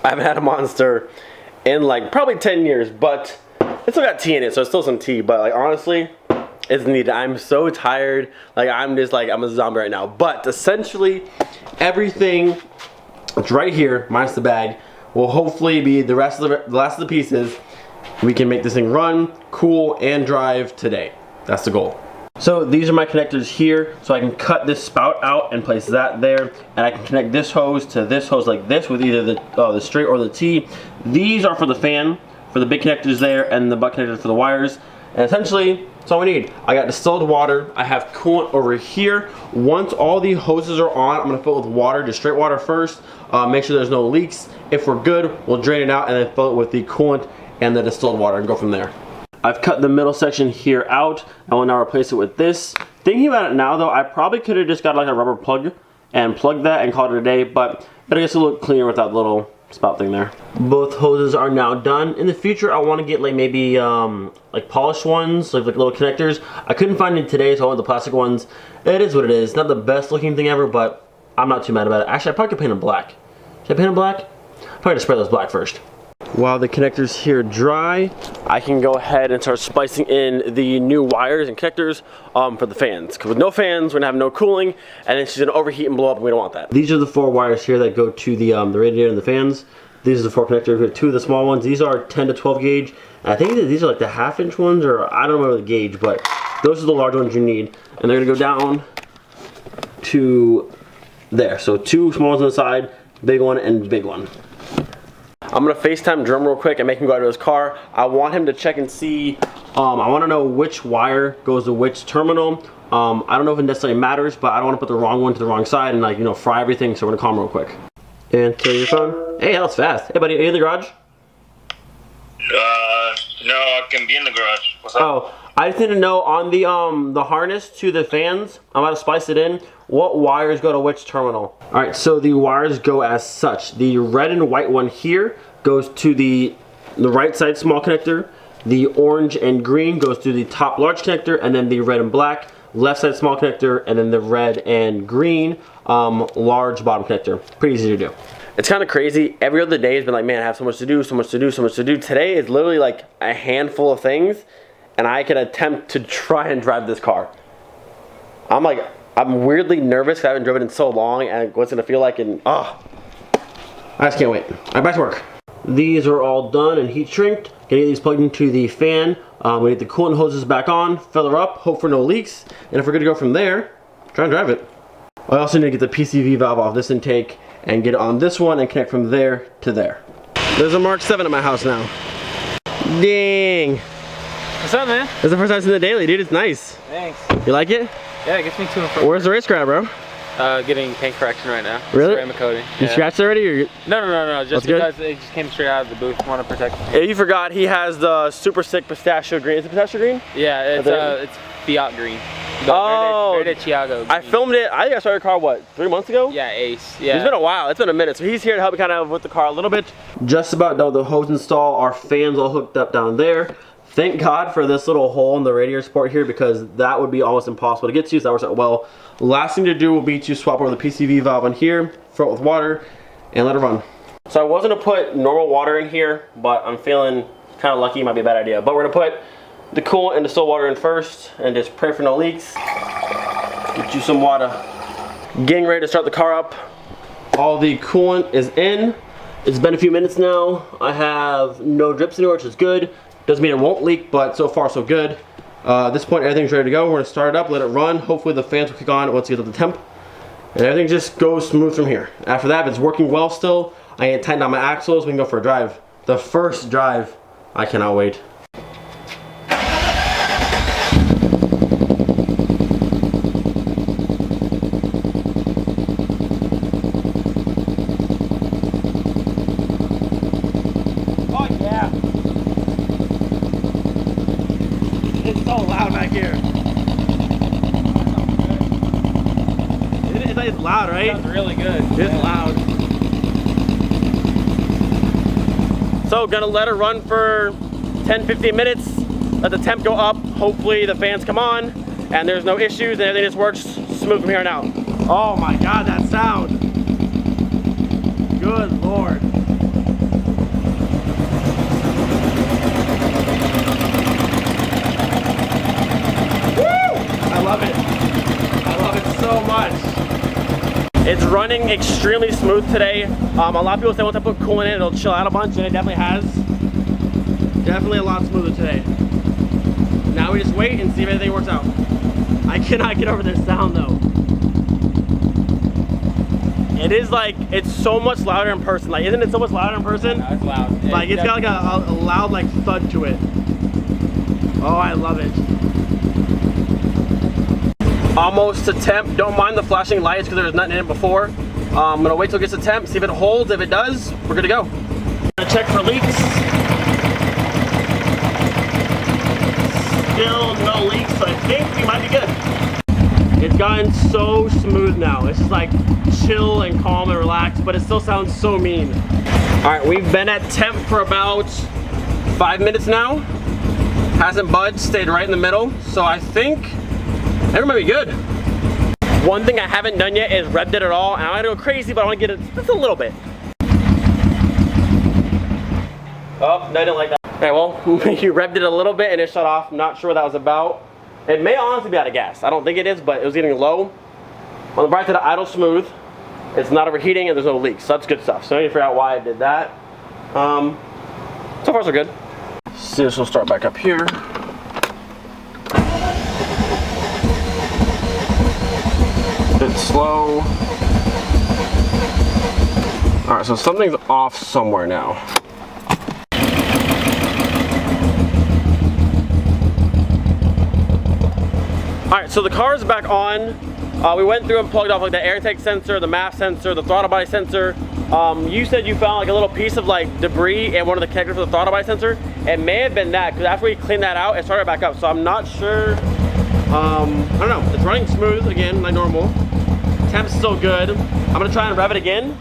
I haven't had a Monster in like probably 10 years, but it's still got tea in it, so it's still some tea. But like honestly, it's needed. I'm so tired. Like I'm just like I'm a zombie right now. But essentially, everything that's right here, minus the bag, will hopefully be the last of the pieces. We can make this thing run, cool, and drive today. That's the goal. So these are my connectors here, so I can cut this spout out and place that there, and I can connect this hose to this hose like this with either the straight or the T. These are for the fan, for the big connectors there, and the butt connectors for the wires. And essentially, that's all we need. I got distilled water. I have coolant over here. Once all the hoses are on, I'm gonna fill it with water, just straight water first. Make sure there's no leaks. If we're good, we'll drain it out and then fill it with the coolant and the distilled water and go from there. I've cut the middle section here out. I will now replace it with this. Thinking about it now though, I probably could have just got like a rubber plug and plugged that and called it a day, but it gets a little cleaner with that little spout thing there. Both hoses are now done. In the future, I want to get like maybe like polished ones, like little connectors. I couldn't find it today, so I went with the plastic ones. It is what it is. Not the best looking thing ever, but I'm not too mad about it. Actually, I probably could paint them black. Should I paint them black? Probably gonna spray those black first. While the connectors here dry, I can go ahead and start splicing in the new wires and connectors for the fans. Because with no fans, we're gonna have no cooling, and then she's gonna overheat and blow up, and we don't want that. These are the 4 wires here that go to the radiator and the fans. These are the 4 connectors. We have 2 of the small ones. These are 10 to 12 gauge. I think that these are like the 1/2 inch ones, or I don't remember the gauge, but those are the large ones you need. And they're gonna go down to there. So 2 small ones on the side, big one and big one. I'm gonna FaceTime Drum real quick and make him go out to his car. I want him to check and see, I wanna know which wire goes to which terminal. I don't know if it necessarily matters, but I don't wanna put the wrong one to the wrong side and like, you know, fry everything, so we're gonna call him real quick. And kill your phone. Hey, that was fast. Hey buddy, are you in the garage? No, I can be in the garage. What's up? Oh, I just need to know on the harness to the fans, I'm about to splice it in, what wires go to which terminal. All right, so the wires go as such. The red and white one here goes to the right side small connector. The orange and green goes to the top large connector, and then the red and black, left side small connector, and then the red and green large bottom connector. Pretty easy to do. It's kind of crazy. Every other day has been like, man, I have so much to do, so much to do, so much to do. Today is literally like a handful of things, and I can attempt to try and drive this car. I'm weirdly nervous because I haven't driven in so long, and what's it gonna feel like, and I just can't wait. All right, back to work. These are all done and heat shrinked. Gonna get these plugged into the fan. We need the coolant hoses back on, fill her up, hope for no leaks, and if we're good to go from there, try and drive it. I also need to get the PCV valve off this intake and get it on this one and connect from there to there. There's a Mark 7 at my house now. Dang. What's up, man? This is the first time I've seen the daily, dude. It's nice. Thanks. You like it? Yeah, it gets me to and from. Where's the race car, bro? Getting paint correction right now. Really? Ceramic coating. You scratched already? Or No. Just because good? it just came straight out of the booth. Want to protect it. If you forgot, he has the super sick pistachio green. Is it pistachio green? Yeah, it's Fiat green. Oh, Verde Chiago green. I filmed it. I think I started the car, what, 3 months ago? Yeah, Ace. Yeah. It's been a while. It's been a minute. So he's here to help me kind of with the car a little bit. Just about done with the hose install. Our fans all hooked up down there. Thank God for this little hole in the radiator support here, because that would be almost impossible to get to, so that works out well. Last thing to do will be to swap over the PCV valve on here, fill it with water, and let it run. So I was gonna put normal water in here, but I'm feeling kind of lucky, it might be a bad idea. But we're gonna put the coolant and distilled water in first, and just pray for no leaks. Get you some water. Getting ready to start the car up. All the coolant is in. It's been a few minutes now. I have no drips anywhere, which is good. Doesn't mean it won't leak, but so far so good. At this point, everything's ready to go. We're gonna start it up, let it run. Hopefully the fans will kick on once you get to the temp. And everything just goes smooth from here. After that, if it's working well still, I need to tighten down my axles, we can go for a drive. The first drive, I cannot wait. It's so loud back here. It's loud, right? Sounds really good. It's loud. So gonna let her run for 10-15 minutes. Let the temp go up. Hopefully the fans come on and there's no issues and everything just works smooth from here on out. Oh my God, that sound. Good Lord. running extremely smooth today. A lot of people say once I put coolant in it, it'll chill out a bunch, and it definitely has. Definitely a lot smoother today. Now we just wait and see if anything works out. I cannot get over this sound though. It is like, it's so much louder in person. Like, isn't it so much louder in person? No, it's loud. Like, it's got like a loud like thud to it. Oh, I love it. Almost to temp. Don't mind the flashing lights because there was nothing in it before. I'm gonna wait till it gets to temp, see if it holds. If it does, we're good to go. Gonna check for leaks. Still no leaks, so I think we might be good. It's gotten so smooth now. It's just like chill and calm and relaxed, but it still sounds so mean. All right, we've been at temp for about 5 minutes now. Hasn't budged, stayed right in the middle. So I think everything might be good. One thing I haven't done yet is revved it at all. And I'm gonna go crazy, but I wanna get it just a little bit. Oh, no, I didn't like that. Okay, well, you revved it a little bit and it shut off. Not sure what that was about. It may honestly be out of gas. I don't think it is, but it was getting low. On the bright side, idle smooth. It's not overheating and there's no leaks, so that's good stuff. So I need to figure out why I did that. So far so good. See, this will start back up here. It's slow. All right, so something's off somewhere now. Alright, so the car is back on. We went through and plugged off like the air intake sensor, the MAP sensor, the throttle body sensor. You said you found like a little piece of like debris in one of the connectors for the throttle body sensor. It may have been that, because after we cleaned that out, it started back up. So I'm not sure. I don't know. It's running smooth again, like normal. Temp's still good. I'm gonna try and rev it again.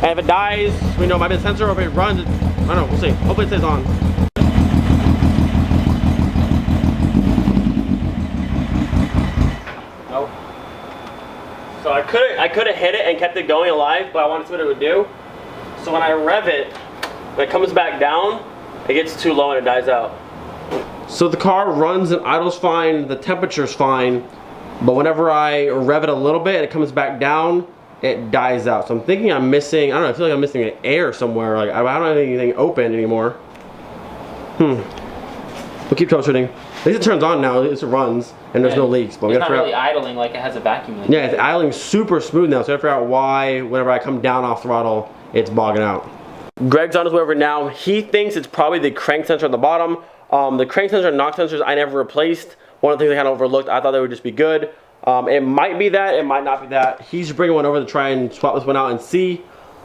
And if it dies, we know it might be the sensor, or if it runs, I don't know, we'll see. Hopefully it stays on. So I could have hit it and kept it going alive, but I wanted to see what it would do. So when I rev it, when it comes back down, it gets too low and it dies out. So the car runs and idles fine, the temperature's fine, but whenever I rev it a little bit and it comes back down, it dies out. So I'm thinking I'm missing, I don't know, I feel like I'm missing an air somewhere. Like I don't have anything open anymore. We'll keep troubleshooting. At least it turns on now, at least it runs, and there's no leaks. But it's not really idling like it has a vacuum leak. Yeah, it's idling super smooth now, so I gotta figure out why, whenever I come down off throttle, it's bogging out. Greg's on his way over now. He thinks it's probably the crank sensor on the bottom. The crank sensor and knock sensors I never replaced. One of the things I kind of overlooked, I thought they would just be good. It might be that, it might not be that. He's bringing one over to try and swap this one out and see.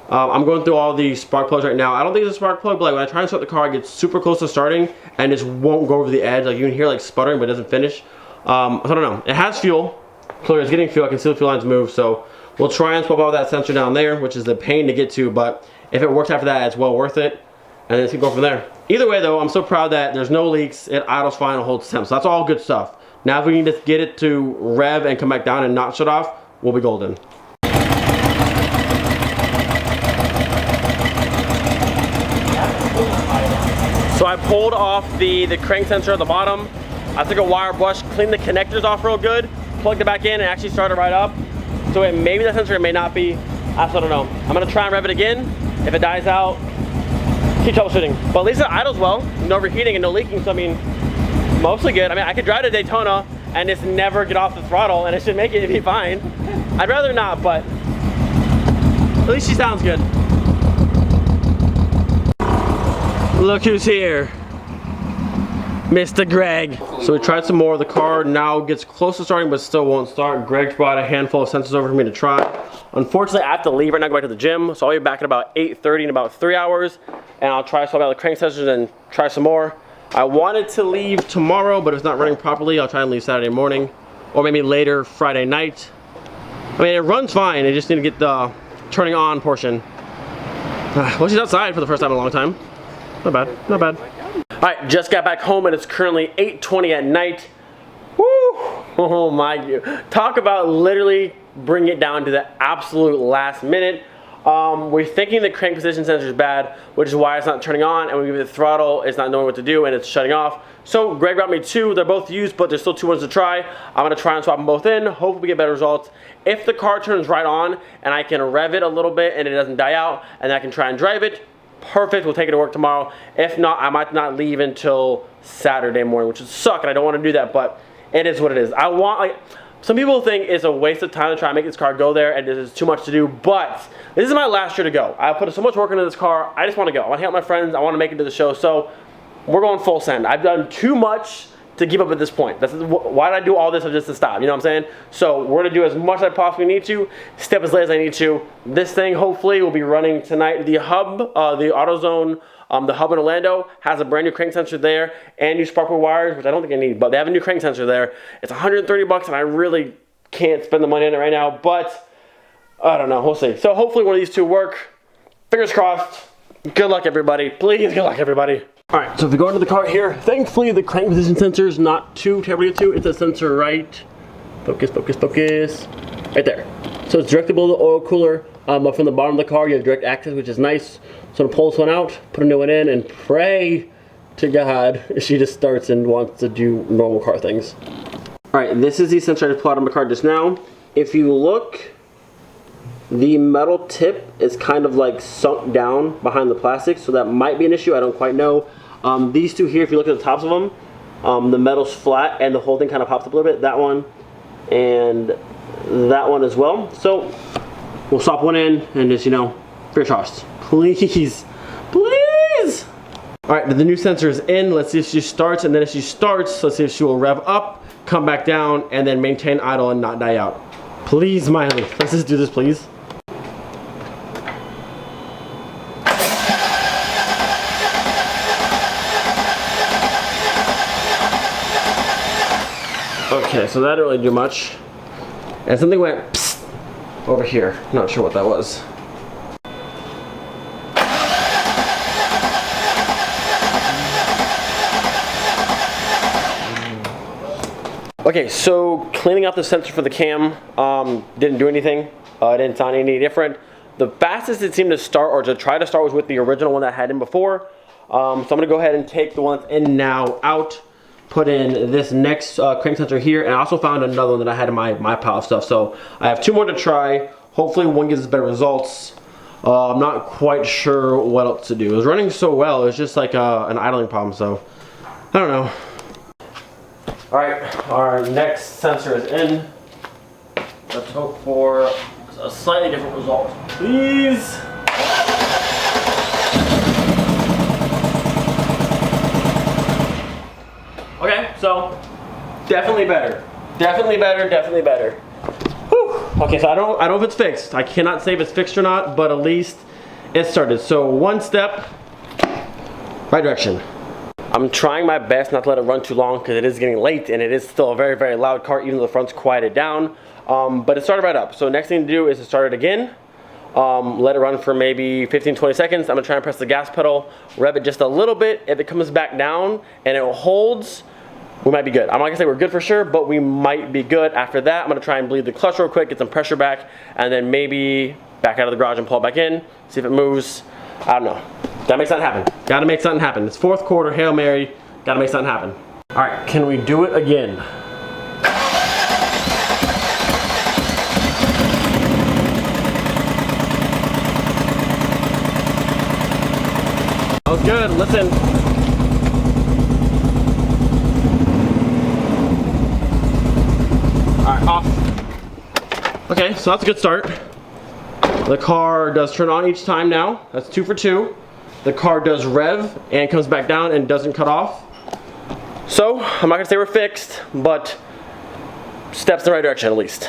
I'm going through all the spark plugs right now. I don't think it's a spark plug, but like when I try and start the car, it gets super close to starting and just won't go over the edge. Like you can hear like sputtering, but it doesn't finish. So I don't know. It has fuel. Clearly it's getting fuel. I can see the fuel lines move. So we'll try and swap out that sensor down there, which is the pain to get to. But if it works after that, it's well worth it. And then it's gonna go from there. Either way though, I'm so proud that there's no leaks. It idles fine, it holds temp. So that's all good stuff. Now if we can just get it to rev and come back down and not shut off, we'll be golden. So I pulled off the crank sensor at the bottom. I took a wire brush, cleaned the connectors off real good, plugged it back in, and actually started right up. So it may be the sensor, it may not be. I still don't know. I'm gonna try and rev it again. If it dies out, keep troubleshooting. But at least it idles well, no overheating and no leaking, so I mean, mostly good. I mean, I could drive to Daytona and just never get off the throttle and it should make it be fine. I'd rather not, but at least she sounds good. Look who's here. Mr. Greg. So we tried some more. The car now gets close to starting but still won't start. Greg's brought a handful of sensors over for me to try. Unfortunately, I have to leave right now, go back to the gym. So I'll be back at about 8:30 in about 3 hours. And I'll try to swap out the crank sensors and try some more. I wanted to leave tomorrow, but if it's not running properly, I'll try and leave Saturday morning. Or maybe later Friday night. I mean, it runs fine. I just need to get the turning on portion. Well, she's outside for the first time in a long time. Not bad, not bad. All right, just got back home and it's currently 8:20 at night. Woo! Oh my God. Talk about literally bring it down to the absolute last minute. We're thinking the crank position sensor is bad, which is why it's not turning on, and when we give it the throttle, it's not knowing what to do, and it's shutting off. So Greg brought me two. They're both used, but there's still two ones to try. I'm gonna try and swap them both in. Hopefully we get better results. If the car turns right on, and I can rev it a little bit, and it doesn't die out, and I can try and drive it, perfect. We'll take it to work tomorrow. If not, I might not leave until Saturday morning, which would suck, and I don't want to do that, but it is what it is. I want, like, some people think it's a waste of time to try and make this car go there and there's too much to do, but this is my last year to go. I put so much work into this car. I just want to go. I want to hang out with my friends. I want to make it to the show, so we're going full send. I've done too much to give up at this point. Why did I do all this just to stop? You know what I'm saying? So we're going to do as much as I possibly need to, step as late as I need to. This thing hopefully will be running tonight. The hub, the AutoZone, the hub in Orlando has a brand new crank sensor there and new spark plug wires, which I don't think I need, but they have a new crank sensor there. It's 130 bucks and I really can't spend the money on it right now, but I don't know, we'll see. So hopefully one of these two work. Fingers crossed. Good luck everybody. Please, good luck everybody. All right, so if we go into the car here, thankfully the crank position sensor is not too terribly to. It's a sensor right, focus, right there. So it's directly below the oil cooler, but from the bottom of the car you have direct access, which is nice. So I'm gonna pull this one out, put a new one in, and pray to God she just starts and wants to do normal car things. All right, this is the sensor I just pulled out of my car just now. If you look, the metal tip is kind of like sunk down behind the plastic, so that might be an issue, I don't quite know. These two here, if you look at the tops of them, the metal's flat and the whole thing kind of pops up a little bit. That one and that one as well. So we'll swap one in and just, you know, fingers crossed. Please, please. All right, the new sensor is in. Let's see if she starts, and then if she starts, let's see if she will rev up, come back down, and then maintain idle and not die out. Please, Miley, let's just do this, please. Okay, so that didn't really do much. And something went psst over here. Not sure what that was. Okay, so cleaning out the sensor for the cam didn't do anything. It didn't sound any different. The fastest it seemed to start, or to try to start, was with the original one that I had in before. So I'm gonna go ahead and take the one that's in now out, put in this next crank sensor here, and I also found another one that I had in my pile of stuff. So I have two more to try. Hopefully one gives us better results. I'm not quite sure what else to do. It was running so well, it was just like an idling problem, so I don't know. All right, our next sensor is in. Let's hope for a slightly different result, please. Okay, so definitely better. Definitely better. Whew. Okay, so I don't know if it's fixed. I cannot say if it's fixed or not, but at least it started. So one step, right direction. I'm trying my best not to let it run too long because it is getting late and it is still a very, very loud car, even though the front's quieted down. But it started right up. So next thing to do is to start it again. Let it run for maybe 15-20 seconds. I'm gonna try and press the gas pedal, rev it just a little bit. If it comes back down and it holds, we might be good. I'm not gonna say we're good for sure, but we might be good. After that, I'm gonna try and bleed the clutch real quick, get some pressure back, and then maybe back out of the garage and pull it back in, see if it moves. I don't know. Gotta make something happen. Gotta make something happen. It's fourth quarter, Hail Mary. Gotta make something happen. All right, can we do it again? That was good, listen. All right, off. Okay, so that's a good start. The car does turn on each time now. That's 2 for 2. The car does rev and comes back down and doesn't cut off. So, I'm not gonna say we're fixed, but steps in the right direction at least.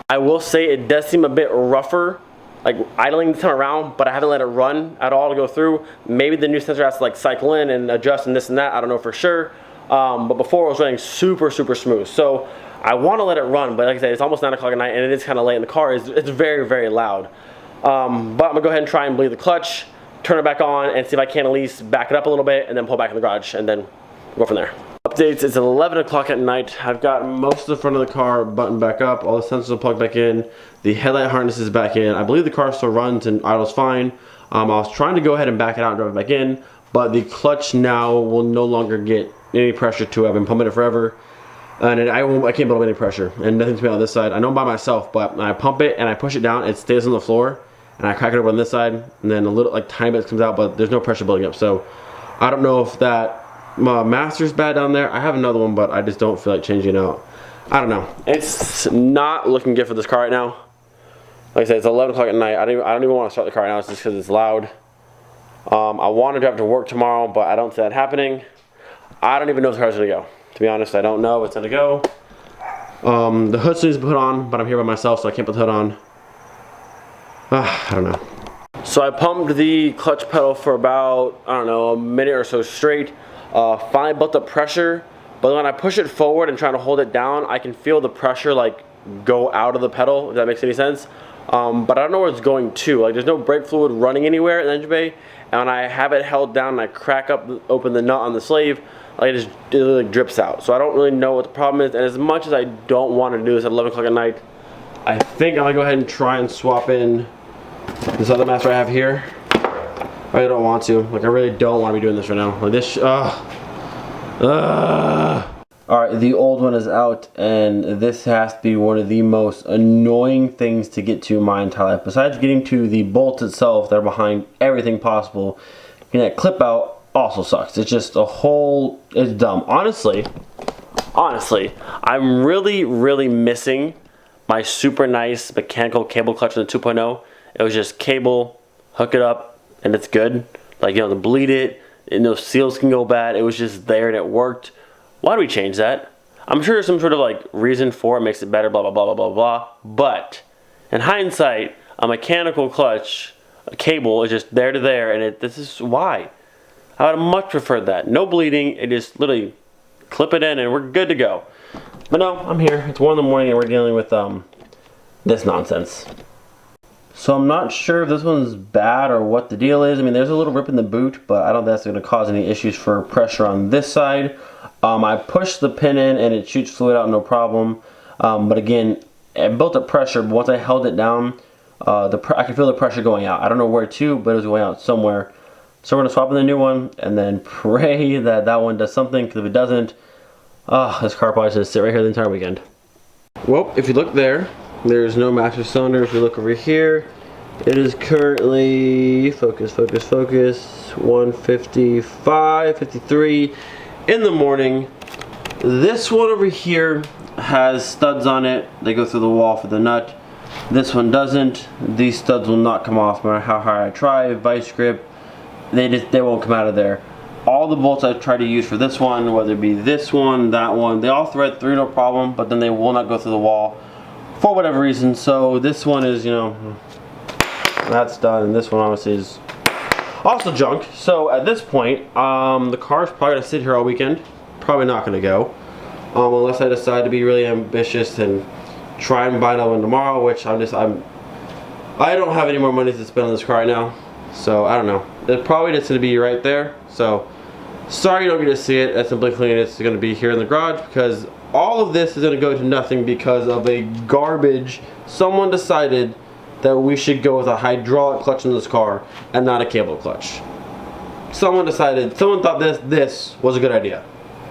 I will say it does seem a bit rougher, like idling this time around, but I haven't let it run at all to go through. Maybe the new sensor has to like cycle in and adjust and this and that, I don't know for sure. But before it was running super, super smooth. So I wanna let it run, but like I said, it's almost 9 o'clock at night and it is kinda late in the car. It's very, very loud. But I'm gonna go ahead and try and bleed the clutch, turn it back on, and see if I can at least back it up a little bit and then pull back in the garage and then go from there. Updates, it's 11 o'clock at night. I've got most of the front of the car buttoned back up. All the sensors are plugged back in. The headlight harness is back in. I believe the car still runs and idles fine. I was trying to go ahead and back it out and drive it back in, but the clutch now will no longer get any pressure to it. I've been pumping it forever, and I can't build up any pressure, and nothing's been on this side. I know I'm by myself, but when I pump it and I push it down, it stays on the floor, and I crack it over on this side, and then a little, like, tiny bit comes out, but there's no pressure building up. So I don't know if that master's bad down there. I have another one, but I just don't feel like changing it out. I don't know. It's not looking good for this car right now. Like I said, it's 11 o'clock at night. I don't even want to start the car right now. It's just because it's loud. I want to drive to work tomorrow, but I don't see that happening. I don't even know if the car's going to go. To be honest, I don't know if it's going to go. The hood still needs to be put on, but I'm here by myself, so I can't put the hood on. I don't know. So I pumped the clutch pedal for about, I don't know, a minute or so straight. Finally built up pressure, but when I push it forward and try to hold it down, I can feel the pressure like go out of the pedal, if that makes any sense. But I don't know where it's going to. Like, there's no brake fluid running anywhere in the engine bay, and when I have it held down and I crack open the nut on the slave, like, it like drips out. So I don't really know what the problem is, and as much as I don't want to do this at 11 o'clock at night, I think I'm gonna go ahead and try and swap in this other master I have here. I really don't want to. Like, I really don't want to be doing this right now. Like, this, Alright, the old one is out, and this has to be one of the most annoying things to get to my entire life. Besides getting to the bolts itself that are behind everything possible, getting that clip out also sucks. It's just a whole, it's dumb. Honestly, I'm really missing my super nice mechanical cable clutch in the 2.0. It was just cable, hook it up, and it's good. Like, you know, to bleed it, and those seals can go bad. It was just there and it worked. Why do we change that? I'm sure there's some sort of like reason for it, makes it better, blah, blah, blah, blah, blah, blah. But in hindsight, a mechanical clutch, a cable is just there to there, and this is why. I would have much preferred that. No bleeding, it just literally clip it in and we're good to go. But no, I'm here. It's 1 in the morning and we're dealing with this nonsense. So I'm not sure if this one's bad or what the deal is. I mean, there's a little rip in the boot, but I don't think that's going to cause any issues for pressure on this side. I pushed the pin in and it shoots fluid out, no problem. But again, it built up pressure, but once I held it down, I could feel the pressure going out. I don't know where to, but it was going out somewhere. So we're going to swap in the new one and then pray that that one does something, because if it doesn't, this car probably is going to sit right here the entire weekend. Well, if you look there, there's no master cylinder. If you look over here, it is currently, focus, 155, 53 in the morning. This one over here has studs on it. They go through the wall for the nut. This one doesn't. These studs will not come off no matter how hard I try. Vice grip, they won't come out of there. All the bolts I've tried to use for this one, whether it be this one, that one, they all thread through, no problem, but then they will not go through the wall for whatever reason. So this one is, you know, that's done, and this one obviously is also junk. So at this point, the car's probably gonna sit here all weekend. Probably not gonna go, unless I decide to be really ambitious and try and buy another one tomorrow, which I don't have any more money to spend on this car right now. So I don't know. It's probably just gonna be right there. So sorry you don't get to see it. That's simply clean. It's gonna be here in the garage because all of this is gonna go to nothing because of a garbage. Someone decided that we should go with a hydraulic clutch in this car and not a cable clutch. Someone thought this was a good idea.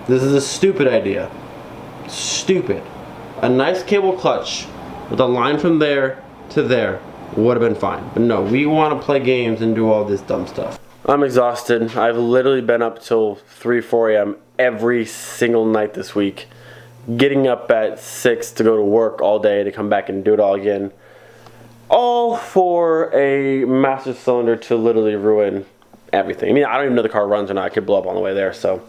This is a stupid idea. Stupid. A nice cable clutch with a line from there to there would have been fine. But no, we want to play games and do all this dumb stuff. I'm exhausted. I've literally been up till 3, 4 a.m. every single night this week. Getting up at 6 to go to work all day to come back and do it all again. All for a master cylinder to literally ruin everything. I mean, I don't even know the car runs or not. I could blow up on the way there, so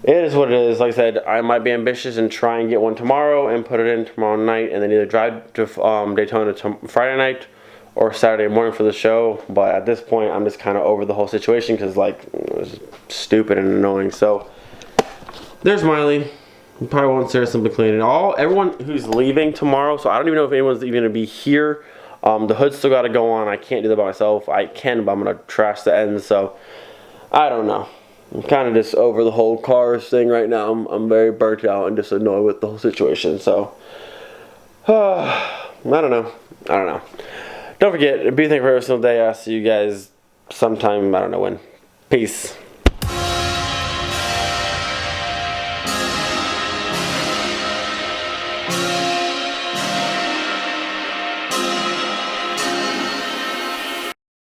it is what it is. Like I said, I might be ambitious and try and get one tomorrow and put it in tomorrow night and then either drive to Daytona Friday night or Saturday morning for the show. But at this point, I'm just kind of over the whole situation because, like, it was stupid and annoying. So there's Miley. You probably won't see her simply cleaning. Everyone who's leaving tomorrow, so I don't even know if anyone's even going to be here. The hood's still got to go on. I can't do that by myself. I can, but I'm going to trash the ends. So I don't know. I'm kind of just over the whole cars thing right now. I'm very burnt out and just annoyed with the whole situation. So, I don't know. Don't forget, be thankful for every single day. I'll see you guys sometime, I don't know when. Peace.